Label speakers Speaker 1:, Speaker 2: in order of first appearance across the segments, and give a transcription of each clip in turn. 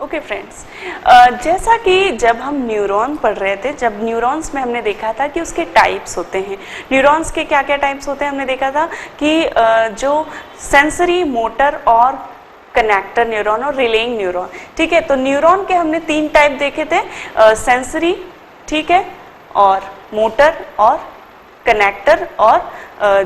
Speaker 1: Okay friends, जैसा कि जब हम न्यूरॉन पढ़ रहे थे, जब न्यूरॉन्स में हमने देखा था कि उसके टाइप्स होते हैं। न्यूरॉन्स के क्या क्या टाइप्स होते हैं हमने देखा था कि जो सेंसरी, मोटर और कनेक्टर न्यूरॉन और रिलेइंग न्यूरॉन। ठीक है, तो न्यूरॉन के हमने 3 टाइप देखे थे, सेंसरी, ठीक है, और मोटर और कनेक्टर और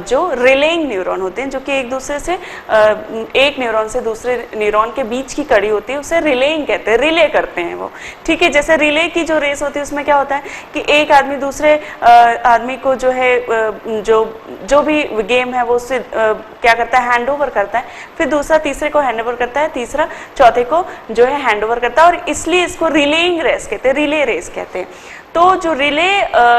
Speaker 1: जो रिलेइंग न्यूरॉन होते हैं, जो कि एक दूसरे से एक न्यूरॉन से दूसरे न्यूरॉन के बीच की कड़ी होती है, उसे रिलेइंग कहते हैं, रिले करते हैं वो। ठीक है, जैसे रिले की जो रेस होती है उसमें क्या होता है कि एक आदमी दूसरे आदमी को जो है जो भी गेम है वो उससे क्या करता है, हैंड ओवर करता है, फिर दूसरा तीसरे को हैंड ओवर करता है, तीसरा चौथे को जो है हैंड ओवर करता है, और इसलिए इसको रिलेइंग रेस कहते हैं, रिले रेस कहते हैं। तो जो रिले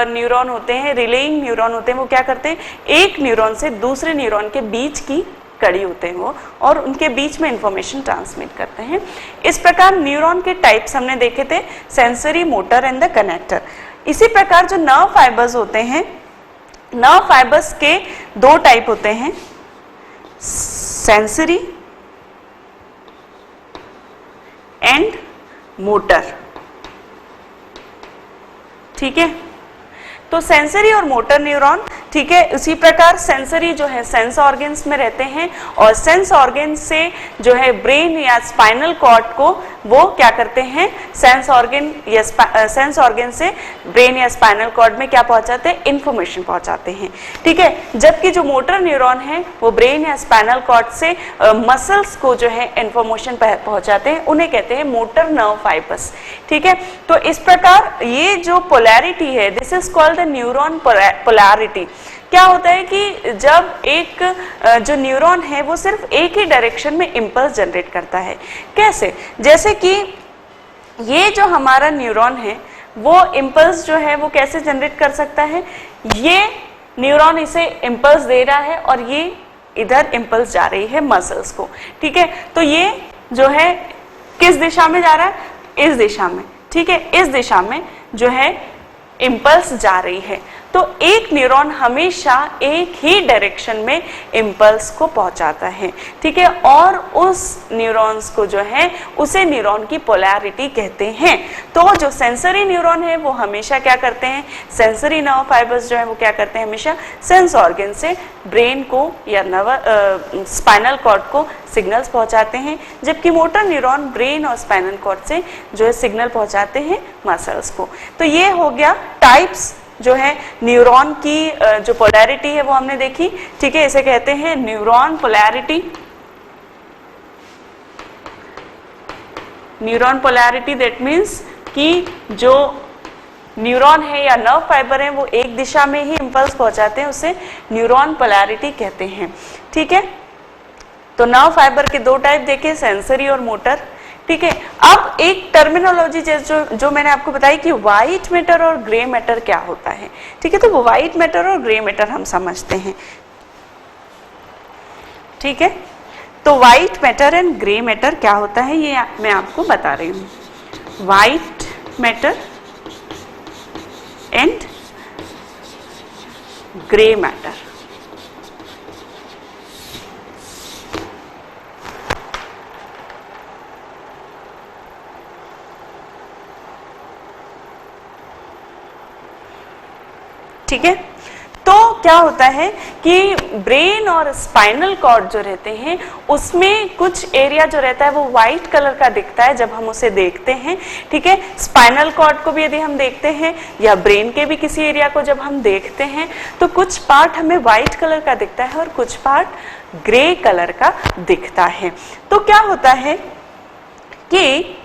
Speaker 1: न्यूरॉन होते हैं, रिलेइंग न्यूरॉन होते हैं, वो क्या करते हैं, एक न्यूरॉन से दूसरे न्यूरॉन के बीच की कड़ी होते हैं वो, और उनके बीच में इंफॉर्मेशन ट्रांसमिट करते हैं। इस प्रकार न्यूरॉन के टाइप्स हमने देखे थे, sensory, motor and the connector. इसी प्रकार जो नर्व फाइबर्स होते हैं, नर्व फाइबर्स के 2 टाइप होते हैं, सेंसरी एंड मोटर। ठीक है, तो सेंसरी और मोटर न्यूरॉन, ठीक है, उसी प्रकार सेंसरी जो है सेंस ऑर्गन्स में रहते हैं, और सेंस ऑर्गन से जो है ब्रेन या स्पाइनल कॉर्ड को वो क्या करते हैं, सेंस ऑर्गन से ब्रेन या स्पाइनल कॉर्ड में क्या पहुंचाते हैं, इंफॉर्मेशन पहुंचाते हैं। ठीक है, जबकि जो मोटर न्यूरॉन है वो ब्रेन या स्पाइनल कॉर्ड से मसल्स को जो है इंफॉर्मेशन पहुंचाते हैं, उन्हें कहते हैं मोटर नर्व फाइबर्स। ठीक है, तो इस प्रकार ये जो पोलैरिटी है, this is called the neuron polarity. क्या होता है कि जब एक जो न्यूरॉन है वो सिर्फ एक ही डायरेक्शन में इंपल्स जनरेट करता है। कैसे? जैसे कि ये जो हमारा न्यूरॉन है वो इंपल्स जो है वो कैसे जनरेट कर सकता है, ये न्यूरॉन इसे इंपल्स दे रहा है और ये इधर इंपल्स जा रही है मसल्स को। ठीक है, तो ये जो है किस दिशा में जा रहा है, इस दिशा में। ठीक है, इस दिशा में जो है इंपल्स जा रही है। तो एक न्यूरॉन हमेशा एक ही डायरेक्शन में इंपल्स को पहुंचाता है। ठीक है, और उस न्यूरॉन्स को जो है उसे न्यूरॉन की पोलैरिटी कहते हैं। तो जो सेंसरी न्यूरॉन है वो हमेशा क्या करते हैं, सेंसरी नर्व फाइबर्स जो है वो क्या करते हैं, हमेशा सेंस ऑर्गन से ब्रेन को या स्पाइनल कॉर्ड को सिग्नल्स पहुंचाते हैं, जबकि मोटर न्यूरॉन ब्रेन और स्पाइनल कॉर्ड से जो है सिग्नल पहुंचाते हैं मसल्स को। तो ये हो गया टाइप्स जो है न्यूरॉन की, जो पोलैरिटी है वो हमने देखी। ठीक है, इसे कहते हैं neuron polarity. Neuron polarity that means कि जो न्यूरॉन है या नर्व फाइबर है वो एक दिशा में ही इंपल्स पहुंचाते हैं, उसे न्यूरॉन पोलैरिटी कहते हैं। ठीक है, तो नर्व फाइबर के 2 टाइप देखे, सेंसरी और मोटर। ठीक है, अब एक टर्मिनोलॉजी जो मैंने आपको बताई कि व्हाइट मैटर और ग्रे मैटर क्या होता है। ठीक है, तो वो व्हाइट मैटर और ग्रे मैटर हम समझते हैं। ठीक है, तो white matter and grey matter क्या होता है ये मैं आपको बता रही हूँ। White matter and grey matter. ठीक है, तो क्या होता है कि ब्रेन और स्पाइनल कॉर्ड जो रहते हैं उसमें कुछ एरिया जो रहता है वो व्हाइट कलर का दिखता है जब हम उसे देखते हैं। ठीक है, स्पाइनल कॉर्ड को भी यदि हम देखते हैं या ब्रेन के भी किसी एरिया को जब हम देखते हैं तो कुछ पार्ट हमें व्हाइट कलर का दिखता है और कुछ पार्ट ग्रे कलर का दिखता है। तो क्या होता है कि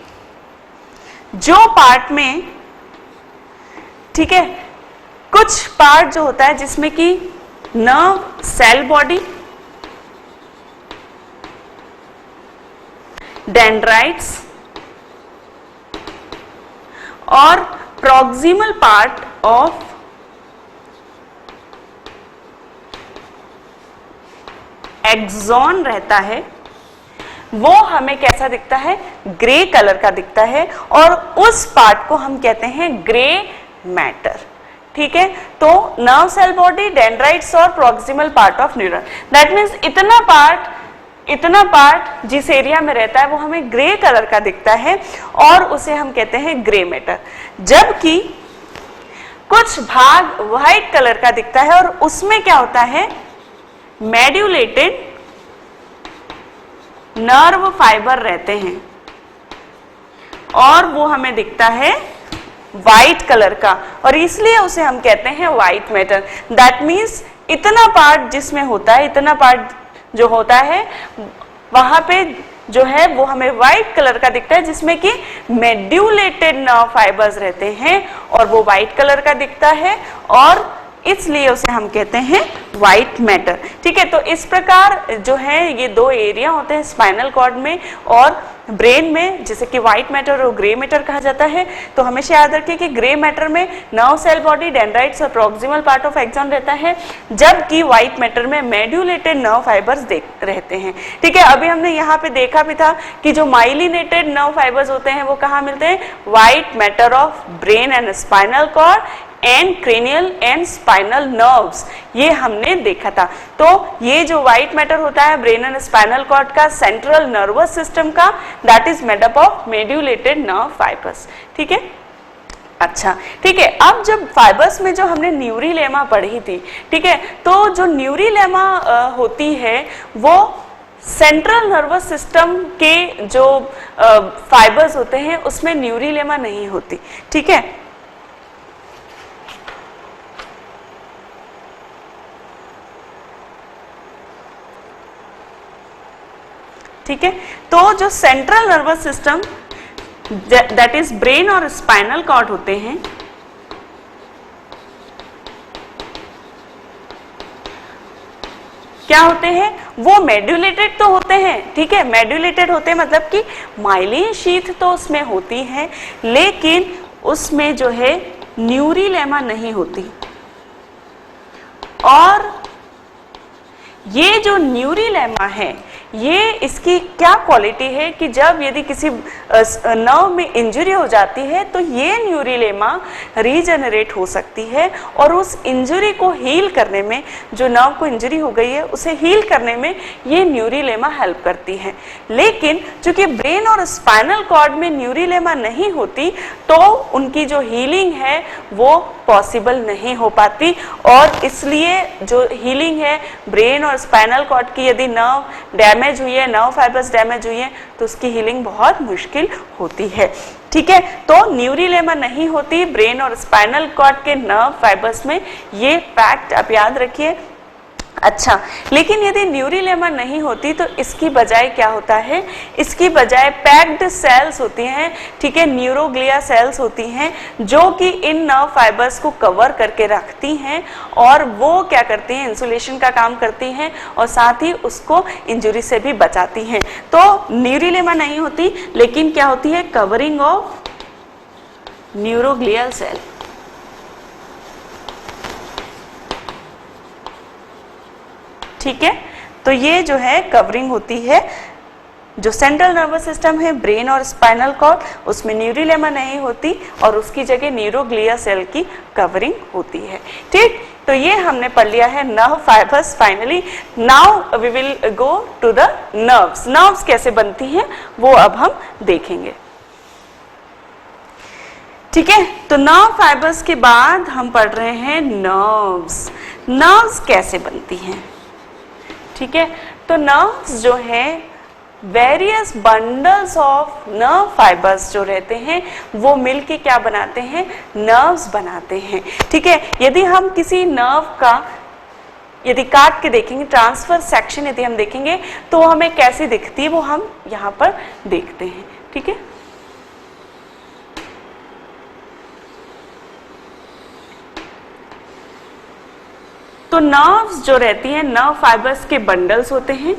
Speaker 1: जो पार्ट में, ठीक है, कुछ पार्ट जो होता है जिसमें कि नर्व सेल बॉडी, डेंड्राइट्स और प्रॉक्सिमल पार्ट ऑफ एक्सॉन रहता है, वो हमें कैसा दिखता है, ग्रे कलर का दिखता है, और उस पार्ट को हम कहते हैं ग्रे मैटर। ठीक है, तो नर्व सेल बॉडी, डेंड्राइट्स और proximal part of neuron, that means इतना पार्ट इतना पार्ट जिस एरिया में रहता है वो हमें ग्रे कलर का दिखता है और उसे हम कहते हैं ग्रे मैटर, जबकि कुछ भाग व्हाइट कलर का दिखता है और उसमें क्या होता है, मेड्यूलेटेड नर्व फाइबर रहते हैं और वो हमें दिखता है व्हाइट कलर का, और इसलिए उसे हम कहते हैं व्हाइट मैटर। दैट मीन्स इतना पार्ट जिसमें होता है, इतना पार्ट जो होता है वहां पे जो है वो हमें व्हाइट कलर का दिखता है, जिसमें कि मेड्यूलेटेड नर्व फाइबर्स रहते हैं और वो व्हाइट कलर का दिखता है और इसलिए उसे हम कहते हैं व्हाइट मैटर। ठीक है, तो इस प्रकार जो है ये दो एरिया होते हैं स्पाइनल कॉर्ड में और ब्रेन में, जिसे कि व्हाइट मैटर और ग्रे मैटर कहा जाता है। तो हमेशा याद रखिए कि ग्रे मैटर में नर्व सेल बॉडी, डेंड्राइट्स और प्रॉक्सिमल पार्ट ऑफ एक्सॉन रहता है, जबकि व्हाइट मैटर में मेड्यूलेटेड नर्व फाइबर्स रहते हैं। ठीक है, अभी हमने यहाँ पे देखा भी था कि जो माइलिनेटेड नर्व फाइबर्स होते हैं वो कहाँ मिलते हैं, white matter of brain and spinal cord and cranial and spinal nerves, ये हमने देखा था। तो ये जो व्हाइट मैटर होता है ब्रेन एंड स्पाइनल कॉर्ड का, सेंट्रल नर्वस सिस्टम का, that is made up of medullated nerve fibres. ठीक है, अच्छा ठीक है। अब जब फाइबर्स में जो हमने न्यूरीलेमा पढ़ी थी, ठीक है, तो जो न्यूरीलेमा होती है वो सेंट्रल नर्वस सिस्टम के जो फाइबर्स होते हैं उसमें न्यूरीलेमा नहीं होती। ठीक है, ठीक है, तो जो central nervous system that is brain और स्पाइनल कॉर्ड होते हैं, क्या होते हैं, वो मेड्यूलेटेड तो होते हैं। ठीक है, मेड्यूलेटेड होते हैं मतलब कि माइलिन शीथ तो उसमें होती है, लेकिन उसमें जो है न्यूरीलेमा नहीं होती। और ये जो न्यूरीलेमा है ये इसकी क्या क्वालिटी है कि जब यदि किसी नर्व में इंजरी हो जाती है तो ये न्यूरीलेमा रीजनरेट हो सकती है और उस इंजरी को हील करने में, जो नर्व को इंजरी हो गई है उसे हील करने में ये न्यूरीलेमा हेल्प करती है। लेकिन चूंकि ब्रेन और स्पाइनल कॉर्ड में न्यूरीलेमा नहीं होती तो उनकी जो हीलिंग है वो पॉसिबल नहीं हो पाती, और इसलिए जो हीलिंग है ब्रेन और स्पाइनल कॉर्ड की, यदि नर्व डैमेज हुई है, नर्व फाइबर्स डैमेज हुई है तो उसकी हीलिंग बहुत मुश्किल होती है। ठीक है, तो न्यूरीलेमा नहीं होती ब्रेन और स्पाइनल कॉर्ड के नर्व फाइबर्स में, ये फैक्ट आप याद रखिए। अच्छा, लेकिन यदि न्यूरीलेमा नहीं होती तो इसकी बजाय क्या होता है, इसकी बजाय पैक्ड सेल्स होती हैं, ठीक है, न्यूरोग्लिया सेल्स होती हैं जो कि इन नर्व फाइबर्स को कवर करके रखती हैं और वो क्या करती हैं, इंसुलेशन का काम करती हैं और साथ ही उसको इंजरी से भी बचाती हैं। तो न्यूरीलेमा नहीं होती, लेकिन क्या होती है, कवरिंग ऑफ न्यूरोग्लियल सेल। ठीक है, तो ये जो है कवरिंग होती है, जो सेंट्रल नर्वस सिस्टम है ब्रेन और स्पाइनल कॉर्ड उसमें न्यूरीलेमा नहीं होती और उसकी जगह न्यूरोग्लिया सेल की कवरिंग होती है। ठीक, तो ये हमने पढ़ लिया है nerve fibres. Finally now we will go to the nerves. Nerves कैसे बनती हैं वो अब हम देखेंगे। ठीक है, तो नर्व फाइबर्स के बाद हम पढ़ रहे हैं नर्व्स। नर्व्स कैसे बनती हैं, ठीक है, तो नर्व्स जो है various bundles of nerve fibres जो रहते हैं वो मिलके क्या बनाते हैं, नर्व्स बनाते हैं। ठीक है, यदि हम किसी नर्व का यदि काट के देखेंगे, ट्रांसफर सेक्शन यदि हम देखेंगे तो हमें कैसी दिखती है वो हम यहाँ पर देखते हैं। ठीक है, तो नर्व्स जो रहती हैं नर्व फाइबर्स के बंडल्स होते हैं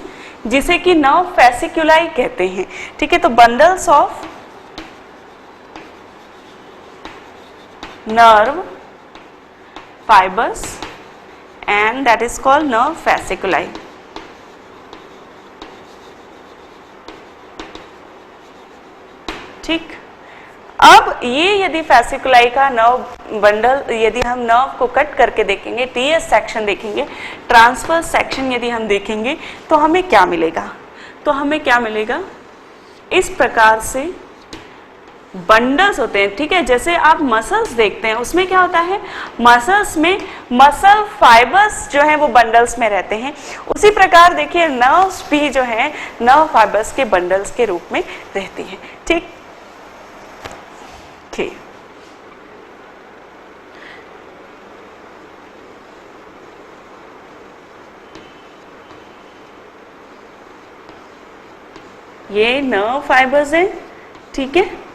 Speaker 1: जिसे कि नर्व फैसिकुलाई कहते हैं। ठीक है, तो bundles of nerve fibres and that is called nerve fasciculi. ठीक, अब ये यदि फैसिकुलाई का नर्व बंडल यदि हम नर्व को कट करके देखेंगे, टीएस सेक्शन देखेंगे, ट्रांसफर सेक्शन यदि हम देखेंगे तो हमें क्या मिलेगा, तो हमें क्या मिलेगा, इस प्रकार से बंडल्स होते हैं। ठीक है, जैसे आप मसल्स देखते हैं उसमें क्या होता है, मसल्स में मसल फाइबर्स जो है वो बंडल्स में रहते हैं। उसी प्रकार देखिए नर्व्स भी जो है नर्व फाइबर्स के बंडल्स के रूप में रहती है। ठीक ठीक, ये नर्व फाइबर्स हैं। ठीक है,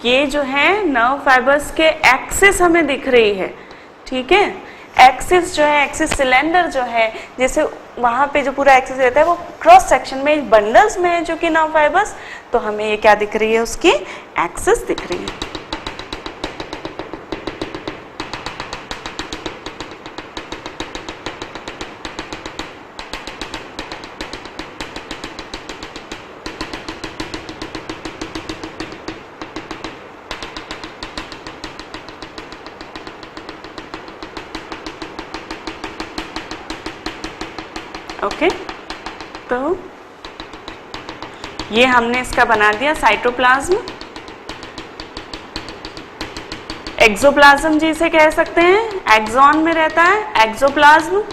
Speaker 1: ये जो है नर्व फाइबर्स के एक्सिस हमें दिख रही है। ठीक है, एक्सिस जो है, एक्सिस सिलेंडर जो है, जैसे वहां पे जो पूरा एक्सिस रहता है वो क्रॉस सेक्शन में बंडल्स में है जो कि नर्व फाइबर्स, तो हमें ये क्या दिख रही है, उसकी एक्सिस दिख रही है। ओके, तो ये हमने इसका बना दिया साइटोप्लाज्म। एक्सोप्लाज्म जिसे कह सकते हैं, एक्सॉन में रहता है एक्सोप्लाज्म।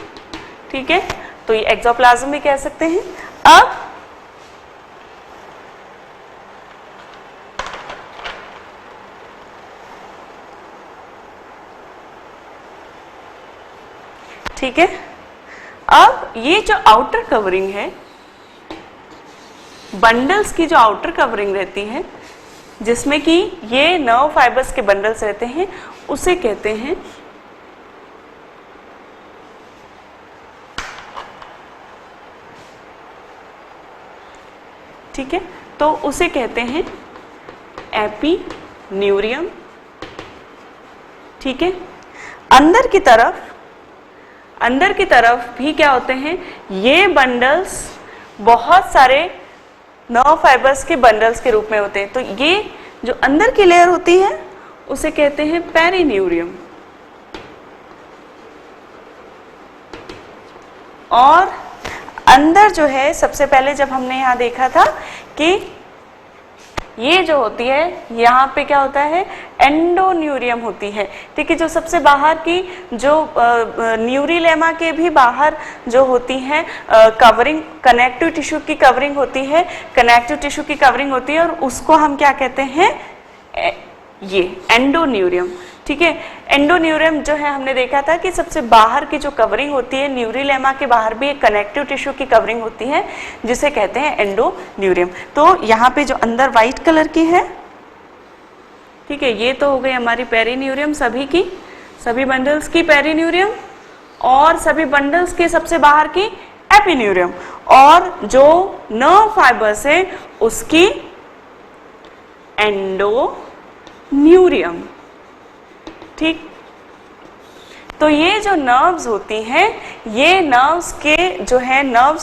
Speaker 1: ठीक है, तो ये एक्सोप्लाज्म भी कह सकते हैं। अब ठीक है, अब ये जो आउटर कवरिंग है, बंडल्स की जो आउटर कवरिंग रहती है जिसमें कि ये नर्व फाइबर्स के बंडल्स रहते हैं, उसे कहते हैं ठीक है, तो उसे कहते हैं एपिन्यूरियम। ठीक है, अंदर की तरफ भी क्या होते हैं, ये बंडल्स बहुत सारे नर्व फाइबर्स के बंडल्स के रूप में होते हैं। तो ये जो अंदर की लेयर होती है उसे कहते हैं पेरिन्यूरियम। और अंदर जो है, सबसे पहले जब हमने यहां देखा था कि ये जो होती है, यहाँ पे क्या होता है, एंडोन्यूरियम होती है। ठीक है, जो सबसे बाहर की जो न्यूरिलेमा के भी बाहर जो होती है कवरिंग, कनेक्टिव टिश्यू की कवरिंग होती है, कनेक्टिव टिश्यू की कवरिंग होती है, और उसको हम क्या कहते हैं, ये एंडोन्यूरियम। ठीक है, एंडोन्यूरियम जो है हमने देखा था कि सबसे बाहर की जो कवरिंग होती है, न्यूरिलेमा के बाहर भी एक कनेक्टिव टिश्यू की कवरिंग होती है जिसे कहते हैं एंडोन्यूरियम। तो यहाँ पे जो अंदर व्हाइट कलर की है, ठीक है, ये तो हो गई हमारी पेरिन्यूरियम, सभी बंडल्स की पेरिन्यूरियम, और सभी बंडल्स के सबसे बाहर की एपिन्यूरियम, और जो नर्व फाइबर्स है उसकी एंडोन्यूरियम। ठीक, तो ये जो नर्व्स होती हैं, ये नर्व्स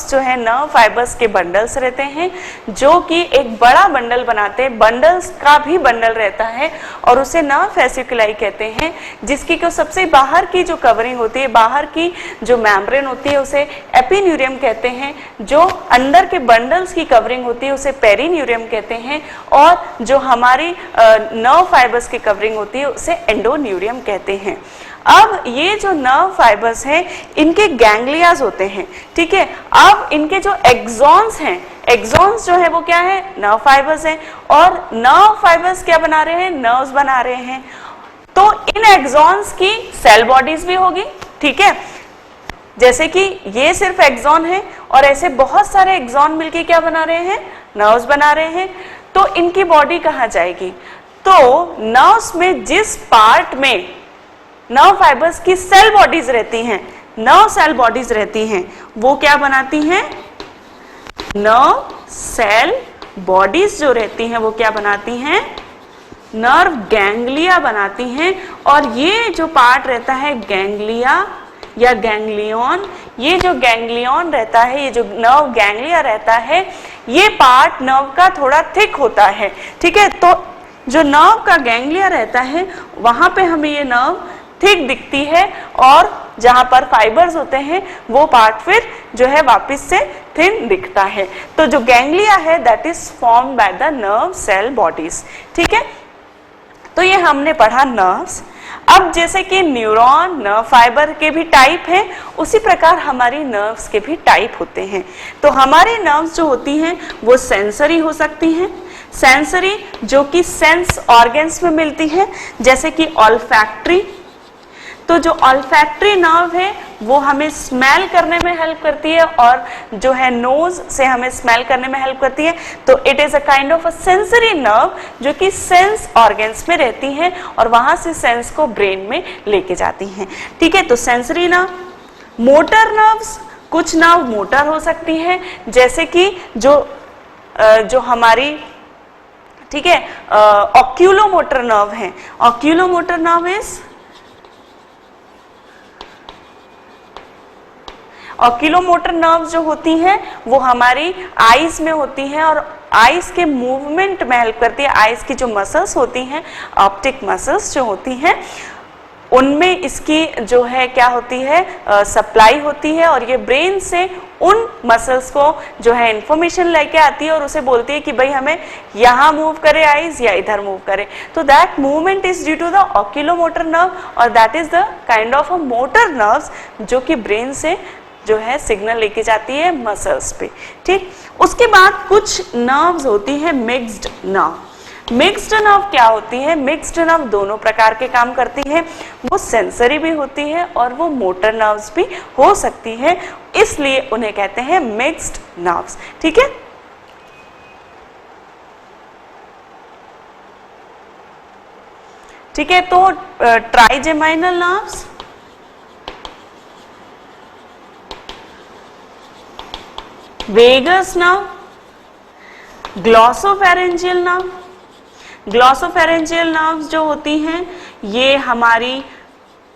Speaker 1: जो है नर्व फाइबर्स के बंडल्स रहते हैं जो कि एक बड़ा बंडल बनाते हैं। बंडल्स का भी बंडल रहता है और उसे नर्व फेसिकुलाई कहते हैं, जिसकी को सबसे बाहर की जो कवरिंग होती है, बाहर की जो मेम्ब्रेन होती है उसे एपिन्यूरियम कहते हैं, जो अंदर के बंडल्स की कवरिंग होती है उसे पेरिन्यूरियम कहते हैं, और जो हमारी नर्व फाइबर्स की कवरिंग होती है उसे एंडोन्यूरियम कहते हैं। अब ये जो नर्व फाइबर्स हैं, इनके गैंग्लियाज होते हैं। ठीक है, अब इनके जो एक्सॉन्स हैं, एक्सॉन्स जो है वो क्या है, नर्व फाइबर्स हैं, और नर्व फाइबर्स क्या बना रहे हैं, नर्व्स बना रहे हैं। तो इन एक्सॉन्स की सेल बॉडीज भी होगी। ठीक है, जैसे कि ये सिर्फ एक्सॉन है और ऐसे बहुत सारे एक्सॉन मिलके क्या बना रहे हैं, नर्व्स बना रहे हैं। तो इनकी बॉडी कहाँ जाएगी, तो नर्व्स में जिस पार्ट में नर्व फाइबर्स की सेल बॉडीज रहती हैं, नर्व सेल बॉडीज रहती हैं, वो क्या बनाती हैं, नर्व सेल बॉडीज जो रहती हैं वो क्या बनाती हैं, नर्व गैंग्लिया बनाती हैं। और ये जो पार्ट रहता है गैंग्लिया या गैंग्लियन, ये जो गैंग्लियन रहता है, ये जो नर्व गैंग्लिया रहता है, ये पार्ट नर्व का थोड़ा थिक होता है, ठीक है। तो जो नर्व का गैंग्लिया रहता है वहां पे हमें ये नर्व थिक दिखती है, और जहां पर फाइबर्स होते हैं वो पार्ट फिर जो है वापस से थिन दिखता है। तो जो गैंग्लिया है that is formed by the nerve cell bodies, ठीक है। तो ये हमने पढ़ा नर्व्स। अब जैसे कि न्यूरॉन नर्व फाइबर के भी टाइप हैं, उसी प्रकार हमारी नर्व्स के भी टाइप होते हैं। तो हमारी नर्व्स जो होती हैं वो सेंसरी हो सकती हैं, सेंसरी जो कि सेंस ऑर्गन्स में मिलती है, जैसे कि ऑल्फैक्टरी। तो जो ऑल्फैक्टरी नर्व है वो हमें स्मेल करने में हेल्प करती है, और जो है नोज से हमें स्मेल करने में हेल्प करती है। तो it is a kind of a sensory nerve जो कि सेंस ऑर्गन्स में रहती हैं और वहां से सेंस को ब्रेन में लेके जाती हैं, ठीक है। तो सेंसरी नर्व। मोटर नर्व्स, कुछ नर्व मोटर हो सकती हैं, जैसे कि जो हमारी, ठीक है, ऑक्यूलोमोटर नर्व है। Oculomotor nerve is, oculomotor nerves जो होती हैं वो हमारी आईज में होती हैं और आईज के मूवमेंट में हेल्प करती है। आईज की जो मसल्स होती हैं, ऑप्टिक मसल्स जो होती हैं, उनमें इसकी जो है क्या होती है, सप्लाई होती है, और ये ब्रेन से उन मसल्स को जो है इंफॉर्मेशन लेके आती है और उसे बोलती है कि भाई हमें यहाँ मूव करे आईज या इधर मूव करे। तो that movement is due to the oculomotor nerve, और that is the kind of a motor nerves जो कि ब्रेन से जो है सिग्नल लेके जाती है मसल्स पे, ठीक। उसके बाद कुछ नर्व्स होती हैं मिक्स्ड नर्व। मिक्स्ड नर्व क्या होती है? मिक्स्ड नर्व दोनों प्रकार के काम करती है, वो सेंसरी भी होती है और वो मोटर नर्व्स भी हो सकती है, इसलिए उन्हें कहते हैं मिक्स्ड नर्व्स, ठीक है। ठीक है, तो trigeminal nerves, vagus nerve, glossopharyngeal nerve. Glossopharyngeal nerves जो होती हैं ये हमारी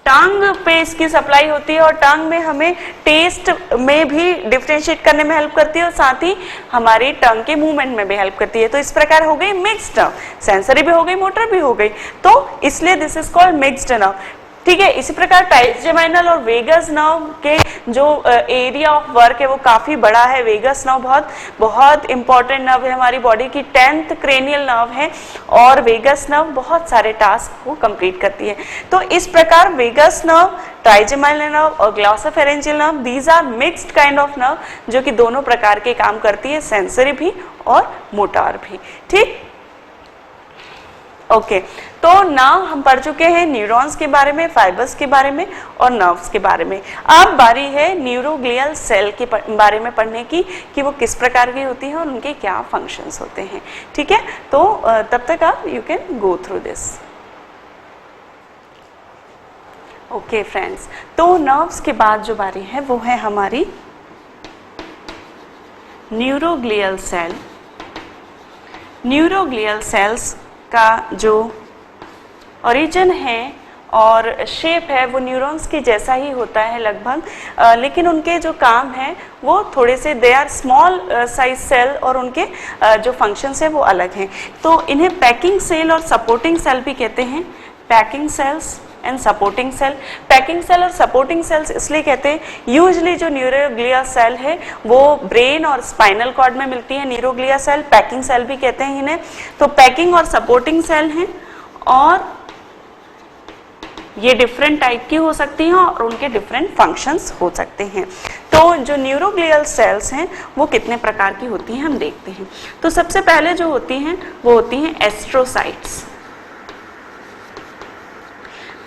Speaker 1: टंग पे इसकी सप्लाई होती है और टंग में हमें टेस्ट में भी डिफरेंशिएट करने में हेल्प करती है और साथ ही हमारी टंग के मूवमेंट में भी हेल्प करती है। तो इस प्रकार हो गई मिक्स्ड नर्व, सेंसरी भी हो गई, मोटर भी हो गई, तो इसलिए this is called mixed nerve, ठीक है। इसी प्रकार ट्राइजेमाइनल और वेगस नर्व के जो एरिया ऑफ वर्क है वो काफी बड़ा है। वेगस नर्व बहुत इंपॉर्टेंट नर्व है, हमारी बॉडी की 10th क्रेनियल नर्व है और वेगस नर्व बहुत सारे टास्क को कंप्लीट करती है। तो इस प्रकार वेगस नर्व, ट्राइजेमाइनल नर्व और glossopharyngeal nerve, these are mixed kind of nerve जो कि दोनों प्रकार के काम करती है, सेंसरी भी और मोटर भी, ठीक। ओके, तो नाउ हम पढ़ चुके हैं न्यूरॉन्स के बारे में, फाइबर्स के बारे में और नर्व्स के बारे में। अब बारी है न्यूरोग्लियल सेल के बारे में पढ़ने की कि वो किस प्रकार की होती है और उनके क्या फंक्शंस होते हैं, ठीक है। तो तब तक आप you can go through this. Okay friends, तो नर्व्स के बाद जो बारी है वो है हमारी न्यूरोग्लियल सेल। न्यूरोग्लियल सेल्स का जो ओरिजिन है और शेप है वो न्यूरॉन्स की जैसा ही होता है लगभग, लेकिन उनके जो काम है वो थोड़े से, they are small size cell और उनके जो फंक्शंस है वो अलग हैं। तो इन्हें पैकिंग सेल और सपोर्टिंग सेल भी कहते हैं, packing cells and supporting cell. Packing cell और सपोर्टिंग सेल्स इसलिए कहते हैं, यूजुअली जो न्यूरोग्लिया सेल है वो ब्रेन और स्पाइनल कॉर्ड में मिलती है। न्यूरोग्लिया सेल पैकिंग सेल भी कहते हैं इन्हें। तो पैकिंग और सपोर्टिंग सेल हैं और ये डिफरेंट टाइप की हो सकती हैं और उनके डिफरेंट फंक्शंस हो सकते हैं। तो जो न्यूरोग्लियल सेल्स हैं वो कितने प्रकार की होती हैं हम देखते हैं। तो सबसे पहले जो होती हैं वो होती हैं एस्ट्रोसाइट्स,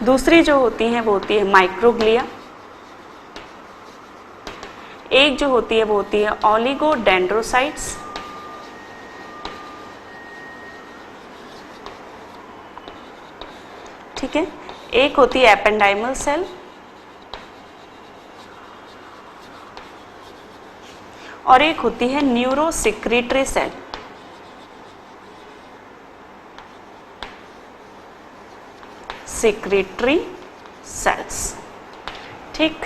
Speaker 1: दूसरी जो होती हैं वो होती है माइक्रोग्लिया, एक जो होती है वो होती है ओलिगोडेंड्रोसाइट्स, ठीक है, एक होती है एपेंडाइमल सेल और एक होती है न्यूरोसिक्रीटरी सेल। सिक्रीटरी सेल्स, ठीक।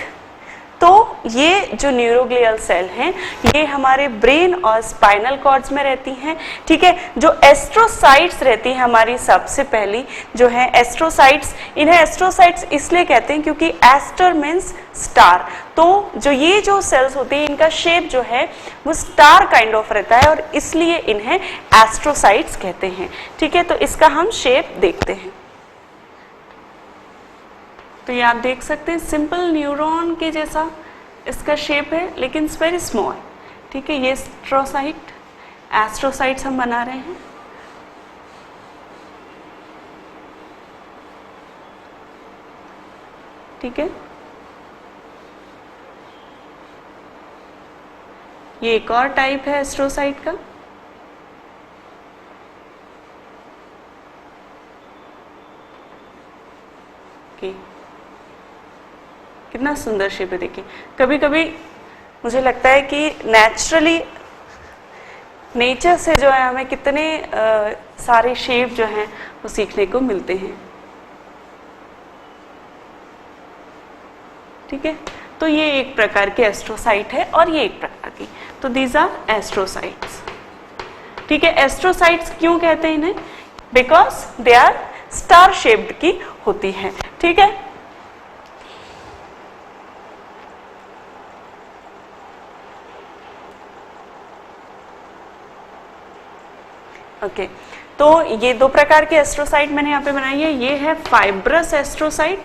Speaker 1: तो ये जो न्यूरोग्लियल सेल हैं ये हमारे ब्रेन और स्पाइनल कॉर्ड्स में रहती हैं, ठीक है। जो एस्ट्रोसाइट्स रहती हैं हमारी, सबसे पहली जो है एस्ट्रोसाइट्स, इन्हें एस्ट्रोसाइट्स इसलिए कहते हैं क्योंकि एस्टर मीन्स स्टार। तो जो ये जो सेल्स होती हैं इनका शेप जो है वो स्टार काइंड ऑफ रहता है और इसलिए इन्हें एस्ट्रोसाइट्स कहते हैं, ठीक है। तो इसका हम शेप देखते हैं। तो ये आप देख सकते हैं सिंपल न्यूरॉन के जैसा इसका शेप है, लेकिन इट्स वेरी स्मॉल, ठीक है। ये एस्ट्रोसाइट्स हम बना रहे हैं। ठीक है, ये एक और टाइप है एस्ट्रोसाइट का। कितना सुंदर शेप है, देखिए। कभी कभी मुझे लगता है कि नेचुरली नेचर से जो है हमें कितने सारे शेप जो हैं वो सीखने को मिलते हैं, ठीक है। तो ये एक प्रकार की एस्ट्रोसाइट है और ये एक प्रकार की, तो दीज आर एस्ट्रोसाइट्स, ठीक है। एस्ट्रोसाइट्स क्यों कहते हैं इन्हें? Because they are star shaped की होती है, ठीक है। ओके, तो ये दो प्रकार के एस्ट्रोसाइट मैंने यहाँ पे बनाई है। ये है फाइब्रस एस्ट्रोसाइट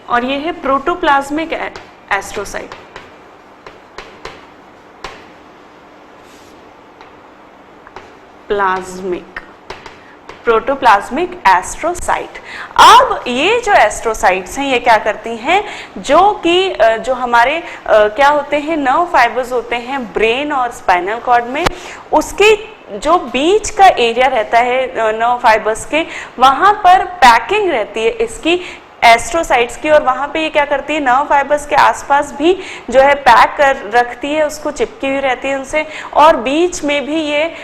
Speaker 1: और ये है प्रोटोप्लाज्मिक एस्ट्रोसाइट। Protoplasmic astrocyte. अब ये जो एस्ट्रोसाइट्स हैं ये क्या करती हैं, जो कि जो हमारे क्या होते हैं, नर्व फाइबर्स होते हैं ब्रेन और स्पाइनल कॉर्ड में, उसके जो बीच का एरिया रहता है नर्व फाइबर्स के, वहां पर पैकिंग रहती है इसकी एस्ट्रोसाइट्स की, और वहां पे ये क्या करती है, नर्व फाइबर्स के आसपास भी जो है पैक कर रखती है, उसको चिपकी हुई रहती है उनसे। और बीच में भी ये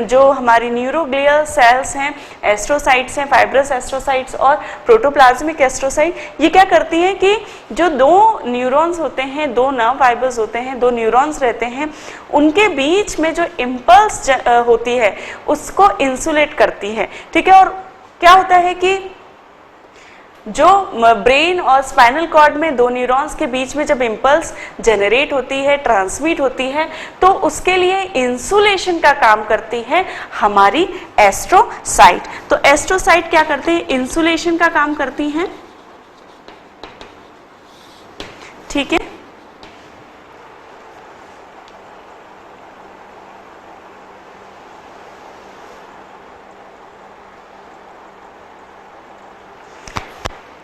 Speaker 1: जो हमारी न्यूरोग्लियल सेल्स हैं, एस्ट्रोसाइट्स हैं, फाइब्रस एस्ट्रोसाइट्स और प्रोटोप्लाज्मिक एस्ट्रोसाइट, ये क्या करती हैं कि जो दो न्यूरॉन्स होते हैं, दो नर्व फाइबर्स होते हैं, दो न्यूरॉन्स रहते हैं, उनके बीच में जो इम्पल्स होती है उसको इंसुलेट करती है, ठीक है। और क्या होता है कि जो ब्रेन और स्पाइनल कॉर्ड में दो न्यूरॉन्स के बीच में जब इम्पल्स जनरेट होती है, ट्रांसमिट होती है, तो उसके लिए इंसुलेशन का काम करती है हमारी एस्ट्रोसाइट। तो एस्ट्रोसाइट क्या करते हैं, इंसुलेशन का काम करती हैं, ठीक है।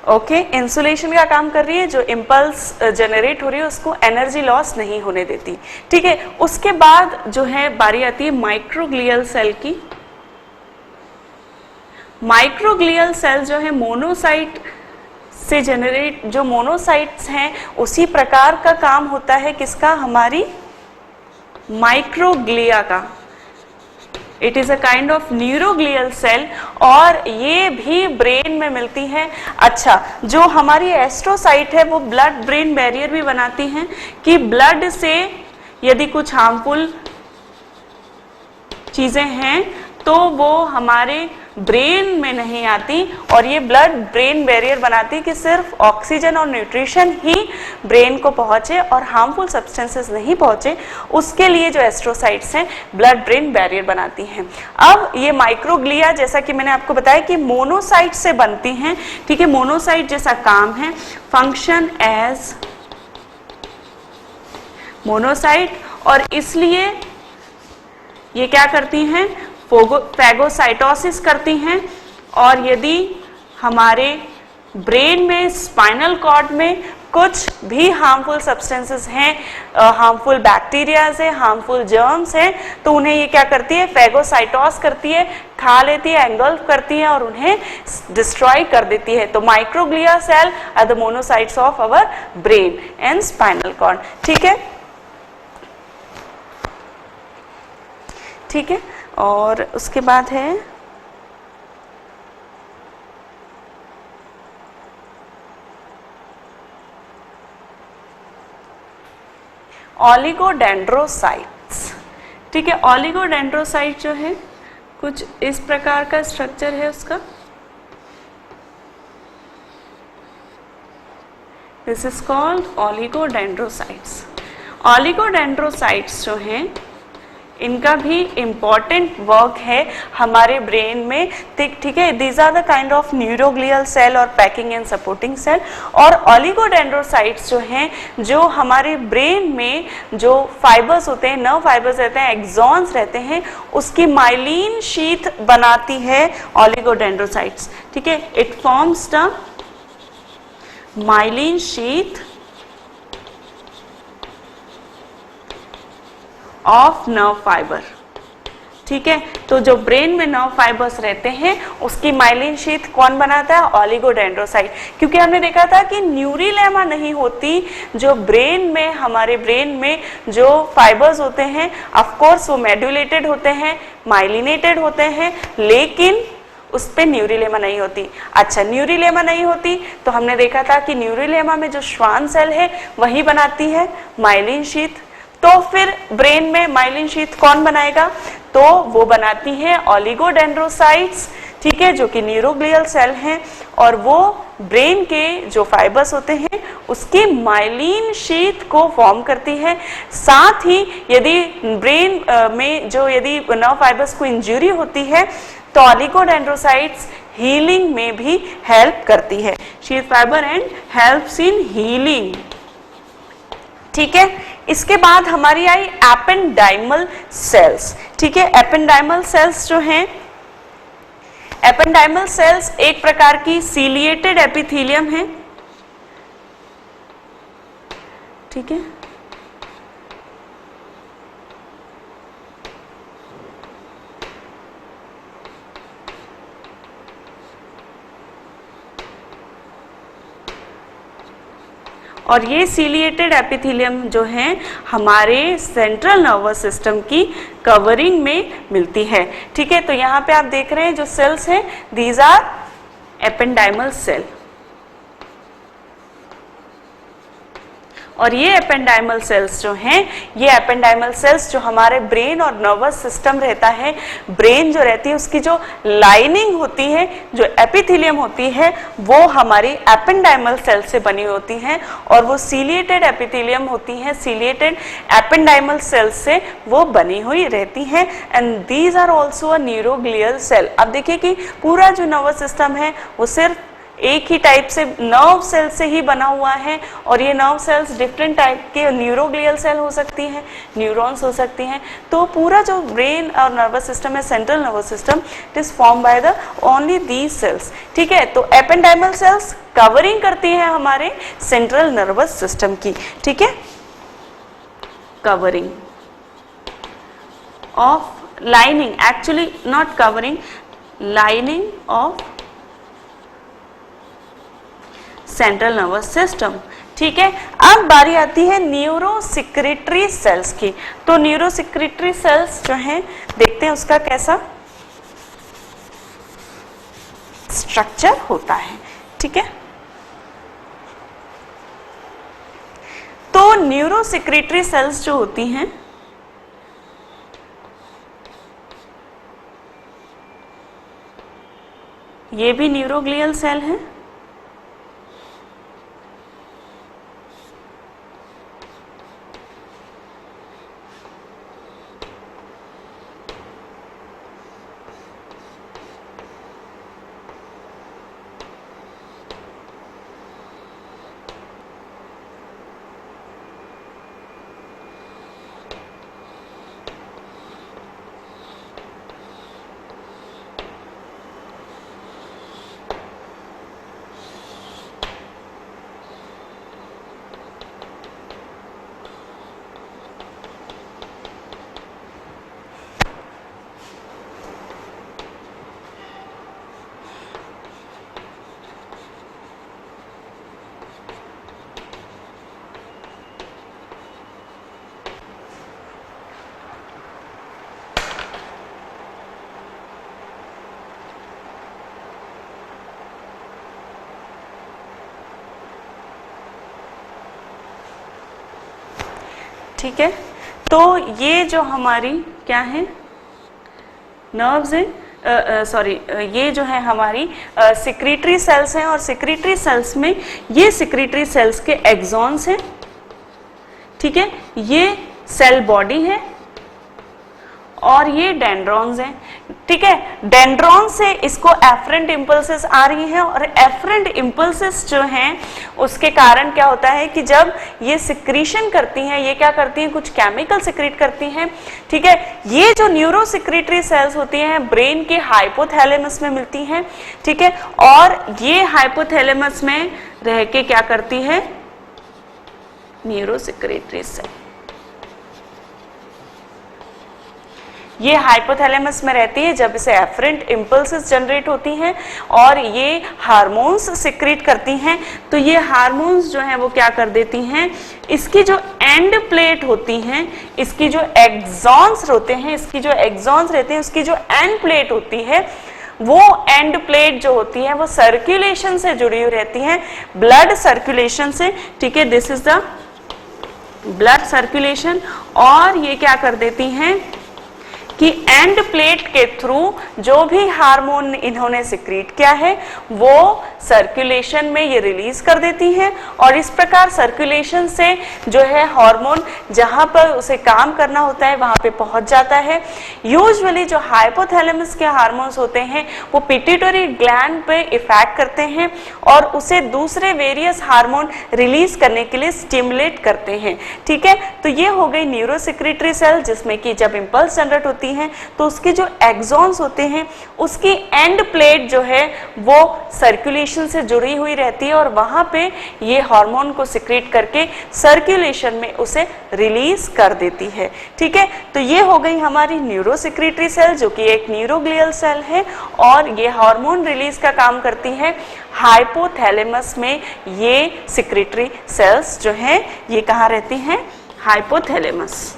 Speaker 1: ओके, इंसुलेशन का काम कर रही है, जो इम्पल्स जनरेट हो रही है उसको एनर्जी लॉस नहीं होने देती, ठीक है। उसके बाद जो है बारी आती है माइक्रोग्लियल सेल की। माइक्रोग्लियल सेल जो है मोनोसाइट से जनरेट, जो मोनोसाइट्स हैं उसी प्रकार का काम होता है किसका, हमारी माइक्रोग्लिया का। It is a kind of neuroglial cell और ये भी ब्रेन में मिलती है। अच्छा, जो हमारी एस्ट्रोसाइट है वो ब्लड ब्रेन बैरियर भी बनाती हैं कि ब्लड से यदि कुछ हार्मफुल चीजें हैं तो वो हमारे ब्रेन में नहीं आती, और ये ब्लड ब्रेन बैरियर बनाती है कि सिर्फ ऑक्सीजन और न्यूट्रिशन ही ब्रेन को पहुंचे और हार्मफुल सब्सटेंसेस नहीं पहुंचे, उसके लिए जो एस्ट्रोसाइट्स हैं ब्लड ब्रेन बैरियर बनाती हैं। अब ये माइक्रोग्लिया, जैसा कि मैंने आपको बताया कि मोनोसाइट से बनती हैं, ठीक है। मोनोसाइट जैसा काम है, फंक्शन एज मोनोसाइट, और इसलिए ये क्या करती हैं, फैगोसाइटोसिस करती हैं। और यदि हमारे ब्रेन में, स्पाइनल कॉर्ड में कुछ भी हार्मफुल सब्सटेंसेस हैं, हार्मफुल बैक्टीरियाज है, हार्मफुल जर्म्स हैं, तो उन्हें ये क्या करती है, फेगोसाइटोस करती है, खा लेती है, एंगल्फ करती है और उन्हें डिस्ट्रॉय कर देती है। तो microglia cell are the monocytes of our brain and spinal cord. ठीक है, ठीक है। और उसके बाद है ऑलिगोडेंड्रोसाइट्स। ठीक है, ऑलिगोडेंड्रोसाइट जो है कुछ इस प्रकार का स्ट्रक्चर है उसका। This is called oligodendrocytes. Oligodendrocytes जो हैं इनका भी इम्पॉर्टेंट वर्क है हमारे ब्रेन में। ठीक है, these are the kind of neuroglial cell और पैकिंग एंड सपोर्टिंग सेल। और ऑलिगोडेंड्रोसाइट्स जो हैं, जो हमारे ब्रेन में जो फाइबर्स होते हैं, नर्व फाइबर्स रहते हैं, एक्सॉन्स रहते हैं, उसकी माइलिन शीथ बनाती है ऑलिगोडेंड्रोसाइट्स। ठीक है, it forms the myelin sheath of nerve fibre. ठीक है, तो जो ब्रेन में नर्व फाइबर्स रहते हैं उसकी माइलिन शीथ कौन बनाता है, ऑलिगोडेंड्रोसाइट। क्योंकि हमने देखा था कि न्यूरिलेमा नहीं होती, जो ब्रेन में, हमारे ब्रेन में जो फाइबर्स होते हैं ऑफ कोर्स वो मेडुलेटेड होते हैं, माइलिनेटेड होते हैं, लेकिन उस पे न्यूरिलेमा नहीं होती। अच्छा, न्यूरिलेमा नहीं होती तो हमने देखा था कि न्यूरिलेमा में जो श्वान सेल है वही बनाती है माइलिन शीथ। तो फिर ब्रेन में माइलिन शीथ कौन बनाएगा, तो वो बनाती है ऑलिगोडेंड्रोसाइट्स। ठीक है, जो कि न्यूरोग्लियल सेल हैं और वो ब्रेन के जो फाइबर्स होते हैं उसकी माइलिन शीथ को फॉर्म करती है। साथ ही यदि ब्रेन में जो यदि नर्व फाइबर्स को इंजरी होती है तो ऑलिगोडेंड्रोसाइट्स हीलिंग में भी हेल्प करती है। Sheath fibre and helps in healing. ठीक है, इसके बाद हमारी आई एपेंडाइमल सेल्स। ठीक है, एपेंडाइमल सेल्स जो हैं, एपेंडाइमल सेल्स एक प्रकार की सीलिएटेड एपिथेलियम है। ठीक है, और ये सीलिएटेड एपिथेलियम जो है हमारे सेंट्रल नर्वस सिस्टम की कवरिंग में मिलती है। ठीक है, तो यहाँ पे आप देख रहे हैं जो सेल्स हैं, दीज आर एपेंडाइमल सेल। और ये एपेंडाइमल सेल्स जो हैं, ये एपेंडाइमल सेल्स जो हमारे ब्रेन और नर्वस सिस्टम रहता है, ब्रेन जो रहती है उसकी जो लाइनिंग होती है, जो एपिथेलियम होती है, वो हमारी एपेंडाइमल सेल से बनी होती हैं और वो सीलिएटेड एपिथेलियम होती हैं, सीलिएटेड एपेंडाइमल सेल से वो बनी हुई रहती हैं। And these are also a neuroglial cell. अब देखिए कि पूरा जो नर्वस सिस्टम है वो सिर्फ एक ही टाइप से नर्व सेल से ही बना हुआ है और ये नर्व सेल्स डिफरेंट टाइप के न्यूरोग्लियल सेल हो सकती हैं, न्यूरॉन्स हो सकती हैं। तो पूरा जो ब्रेन और नर्वस सिस्टम है, central nervous system, it is form by the only these cells. ठीक है, तो एपेंडाइमल सेल्स कवरिंग करती हैं हमारे सेंट्रल नर्वस सिस्टम की। ठीक है, covering of lining, actually not covering, lining of central nervous system. ठीक है, अब बारी आती है न्यूरोसिक्रेटरी सेल्स की। तो न्यूरोसिक्रेटरी सेल्स जो हैं, देखते हैं उसका कैसा स्ट्रक्चर होता है। ठीक है, तो न्यूरोसिक्रेटरी सेल्स जो होती हैं, ये भी न्यूरोग्लियल सेल है। ठीक है, तो ये जो हमारी क्या है, नर्व्स हैं, सॉरी ये जो है हमारी सिक्रीटरी सेल्स हैं, और सिक्रीटरी सेल्स में ये सिक्रीटरी सेल्स के एक्सॉन्स हैं, ठीक है, ये सेल बॉडी है और ये डेंड्रॉन्स हैं, ठीक है। डेंड्रॉन से इसको एफरेंट इंपल्सेस आ रही हैं, और एफरेंट इंपल्सेस जो हैं उसके कारण क्या होता है कि जब ये सिक्रीशन करती हैं, ये क्या करती हैं, कुछ केमिकल सिक्रीट करती हैं, ठीक है। ये जो न्यूरो सिक्रीटरी सेल्स होती हैं ब्रेन के हाइपोथैलेमस में मिलती हैं, ठीक है, और ये हाइपोथैलेमस में रह के क्या करती है, न्यूरो सिक्रीटरी सेल, ये हाइपोथैलेमस में रहती है जब इसे एफरेंट इंपल्सेस जनरेट होती हैं और ये हार्मोन्स सिक्रीट करती हैं, तो ये हार्मोन्स जो हैं वो क्या कर देती हैं, इसकी जो एंड प्लेट होती हैं, इसकी जो एक्सॉन्स होते हैं, इसकी जो एक्सॉन्स रहते हैं, उसकी जो एंड प्लेट होती है, वो एंड प्लेट जो होती है वो सर्कुलेशन से जुड़ी हुई रहती है, ब्लड सर्कुलेशन से, ठीक है, this is the blood circulation. और ये क्या कर देती हैं कि एंड प्लेट के थ्रू जो भी हार्मोन इन्होंने सिक्रीट किया है वो सर्कुलेशन में ये रिलीज कर देती हैं, और इस प्रकार सर्कुलेशन से जो है हार्मोन जहां पर उसे काम करना होता है वहां पे पहुंच जाता है। यूजुअली जो हाइपोथैलेमस के हार्मोन्स होते हैं वो पिट्यूटरी ग्लैंड पे इफेक्ट करते हैं और उसे दूसरे वेरियस हार्मोन रिलीज करने के लिए स्टिमुलेट करते हैं, ठीक है। तो ये हो गई न्यूरो सिक्रीटरी सेल, जिसमें कि जब इंपल्स जनरेट होती हैं तो उसके जो एक्सॉन्स होते हैं उसकी एंड प्लेट जो है वो सर्कुलेशन से जुड़ी हुई रहती है, और वहां पे ये हार्मोन को सिक्रीट करके सर्कुलेशन में उसे रिलीज कर देती है, ठीक है। तो ये हो गई हमारी न्यूरो सिक्रीटरी सेल, जो कि एक न्यूरोग्लियल सेल है, और ये हार्मोन रिलीज का काम करती है हाइपोथैलेमस में। ये सिक्रीटरी सेल्स जो हैं ये कहाँ रहती हैं, हाइपोथैलेमस।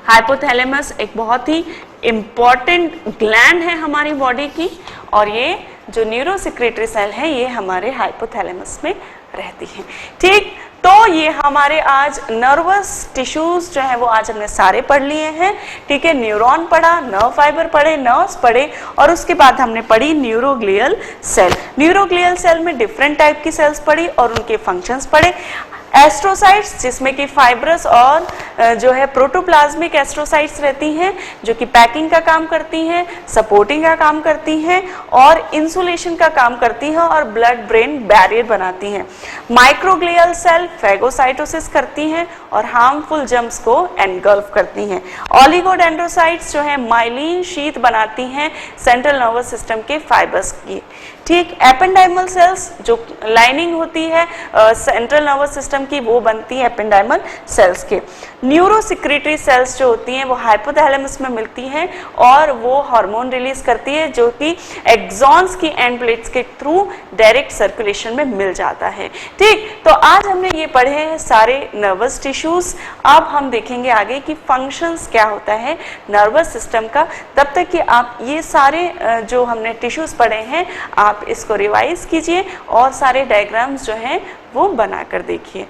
Speaker 1: हाइपोथैलेमस एक बहुत ही इंपॉर्टेंट ग्लैंड है हमारी बॉडी की, और ये जो न्यूरो सिक्रीटरी सेल है ये हमारे हाइपोथैलेमस में रहती है, ठीक। तो ये हमारे आज नर्वस टिश्यूज जो है वो आज हमने सारे पढ़ लिए हैं, ठीक है। न्यूरॉन पढ़ा, नर्व फाइबर पढ़े, नर्व्स पढ़े, और उसके बाद हमने पढ़ी न्यूरोग्लियल सेल। न्यूरोग्लियल सेल में डिफरेंट टाइप की सेल्स पढ़ी और उनके फंक्शंस पढ़े। एस्ट्रोसाइट्स, जिसमें कि फाइब्रस और जो है प्रोटोप्लाज्मिक एस्ट्रोसाइट्स रहती हैं, जो कि पैकिंग का काम करती हैं, सपोर्टिंग का काम करती हैं और इंसुलेशन का काम करती हैं और ब्लड ब्रेन बैरियर बनाती हैं। माइक्रोग्लियल सेल फैगोसाइटोसिस करती हैं और हार्मफुल जर्म्स को एनगल्फ करती हैं। ओलिगोडेंड्रोसाइट्स जो है माइलिन शीथ बनाती हैं सेंट्रल नर्वस सिस्टम के फाइबर्स की, ठीक। एपेंडाइमल सेल्स जो लाइनिंग होती है सेंट्रल नर्वस सिस्टम की वो बनती है एपेंडाइमल सेल्स के। न्यूरो सिक्रीटरी सेल्स जो होती हैं वो हाइपोथैलेमस में मिलती हैं और वो हार्मोन रिलीज करती है जो कि एक्सॉन्स की एंड प्लेट्स के थ्रू डायरेक्ट सर्कुलेशन में मिल जाता है, ठीक। तो आज हमने ये पढ़े हैं सारे नर्वस टिश्यूज। अब हम देखेंगे आगे कि फंक्शंस क्या होता है नर्वस सिस्टम का। तब तक कि आप ये सारे जो हमने टिश्यूज पढ़े हैं आप इसको रिवाइज कीजिए और सारे डायग्राम्स जो हैं वो बना कर देखिए।